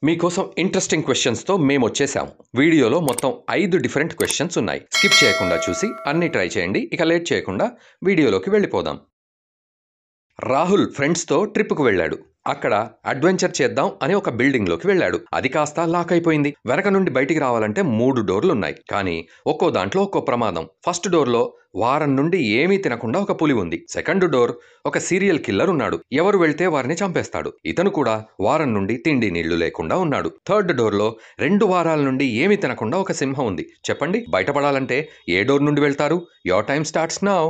మీకోసం ఇంట్రెస్టింగ్ క్వశ్చన్స్తో మేము వచ్చేసాం. వీడియోలో మొత్తం 5 డిఫరెంట్ క్వశ్చన్స్ ఉన్నాయి. స్కిప్ చేయకుండా చూసి అన్ని ట్రై చేయండి. ఇక లేట్ చేయకుండా వీడియోలోకి వెళ్ళిపోదాం. రాహుల్ ఫ్రెండ్స్తో ట్రిప్కు వెళ్ళాడు. అక్కడ అడ్వెంచర్ చేద్దాం అని ఒక బిల్డింగ్లోకి వెళ్ళాడు. అది కాస్త లాక్ అయిపోయింది. వెనక నుండి బయటికి రావాలంటే 3 డోర్లున్నాయి. కానీ ఒక్కో దాంట్లో ఒక్కో ప్రమాదం. ఫస్ట్ డోర్లో వారం నుండి ఏమీ తినకుండా ఒక పులి ఉంది. సెకండ్ డోర్ ఒక సీరియల్ కిల్లర్ ఉన్నాడు. ఎవరు వెళ్తే వారిని చంపేస్తాడు. ఇతను కూడా వారం నుండి తిండి నీళ్లు లేకుండా ఉన్నాడు. థర్డ్ డోర్లో 2 వారాల నుండి ఏమీ తినకుండా ఒక సింహం ఉంది. చెప్పండి, బయటపడాలంటే ఏ డోర్ నుండి వెళ్తారు? Your time starts now.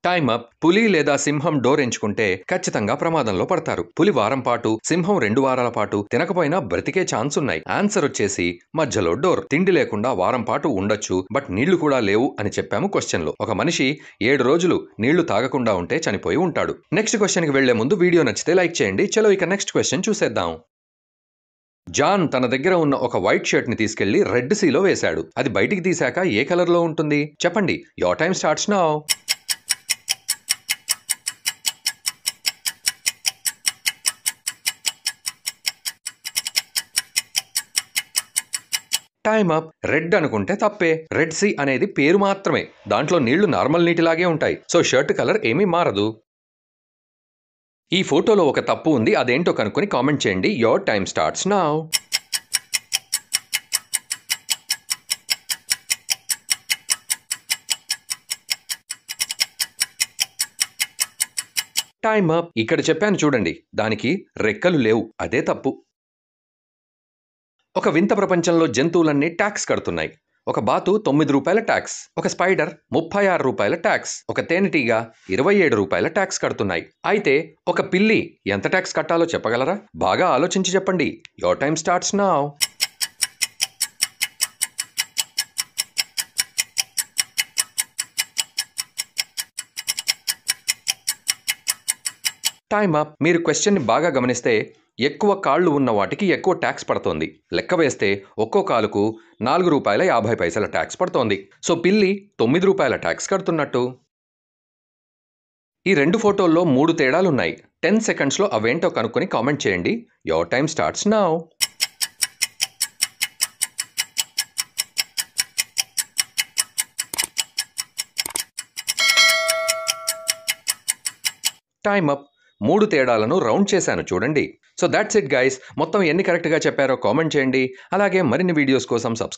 Time up. పులి లేదా సింహం డోర్ ఎంచుకుంటే ఖచ్చితంగా ప్రమాదంలో పడతారు. పులి వారం పాటు, సింహం 2 వారాల పాటు తినకపోయినా బ్రతికే ఛాన్స్ ఉన్నాయి. ఆన్సర్ వచ్చేసి మధ్యలో డోర్. తిండి లేకుండా వారం పాటు ఉండొచ్చు, బట్ నీళ్లు కూడా లేవు అని చెప్పాము క్వశ్చన్ లో. ఒక మనిషి 7 రోజులు నీళ్లు తాగకుండా ఉంటే చనిపోయి ఉంటాడు. నెక్స్ట్ క్వశ్చన్ కి వెళ్లే ముందు వీడియో నచ్చితే లైక్ చేయండి. చలో ఇక నెక్స్ట్ క్వశ్చన్ చూసేద్దాం. జాన్ తన దగ్గర ఉన్న ఒక వైట్ షర్ట్ ని తీసుకెళ్లి రెడ్ సీలో వేశాడు. అది బయటికి తీశాక ఏ కలర్ లో ఉంటుంది? చెప్పండి. Your time starts now. Time up. Red అనుకుంటే తప్పే. రెడ్ సీ అనేది పేరు మాత్రమే. దాంట్లో నీళ్లు నార్మల్ నీటిలాగే ఉంటాయి. సో షర్ట్ కలర్ ఏమీ మారదు. ఈ ఫోటోలో ఒక తప్పు ఉంది. అదేంటో కనుక్కొని కామెంట్ చేయండి. Your time starts now. Time up. ఇక్కడ చెప్పాను చూడండి, దానికి రెక్కలు లేవు. అదే తప్పు. ఒక వింత ప్రపంచంలో జంతువులన్నీ ట్యాక్స్ కడుతున్నాయి. ఒక బాతు 9 రూపాయల ట్యాక్స్, ఒక స్పైడర్ 36 రూపాయల ట్యాక్స్, ఒక తేనెటీగ 27 రూపాయల ట్యాక్స్ కడుతున్నాయి. అయితే ఒక పిల్లి ఎంత ట్యాక్స్ కట్టాలో చెప్పగలరా? బాగా ఆలోచించి చెప్పండి. Your time starts now. Time up. మీరు క్వశ్చన్ని బాగా గమనిస్తే ఎక్కువ కాళ్ళు ఉన్న వాటికి ఎక్కువ ట్యాక్స్ పడుతోంది. లెక్క వేస్తే ఒక్కో కాలుకు 4 రూపాయల 50 పైసల ట్యాక్స్ పడుతోంది. సో పిల్లి 9 రూపాయల ట్యాక్స్ కడుతున్నట్టు. ఈ 2 ఫోటోల్లో 3 తేడాలున్నాయి. 10 సెకండ్స్లో అవేంటో కనుక్కొని కామెంట్ చేయండి. Your time starts now. Time up. 3 తేడాలను రౌండ్ చేశాను చూడండి. So that's it guys. మొత్తం ఎన్ని కరెక్ట్గా చెప్పారో కామెంట్ చేయండి. అలాగే మరిన్ని వీడియోస్ కోసం సబ్స్క్రైబ్